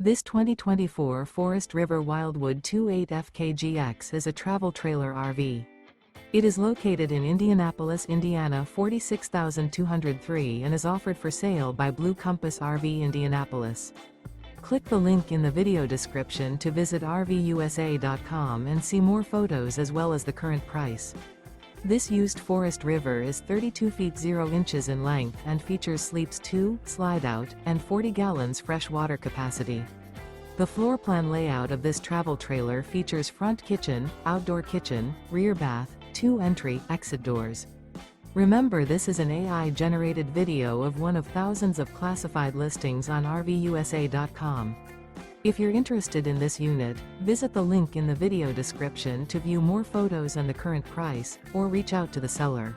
This 2024 Forest River Wildwood 28FKGX is a travel trailer RV. It is located in Indianapolis, Indiana 46203 and is offered for sale by Blue Compass RV Indianapolis. Click the link in the video description to visit RVUSA.com and see more photos as well as the current price. This used Forest River is 32 feet 0 inches in length and features sleeps 2, slide-out, and 40 gallons fresh water capacity. The floor plan layout of this travel trailer features front kitchen, outdoor kitchen, rear bath, 2 entry/exit doors. Remember, this is an AI-generated video of one of thousands of classified listings on RVUSA.com. If you're interested in this unit, visit the link in the video description to view more photos and the current price, or reach out to the seller.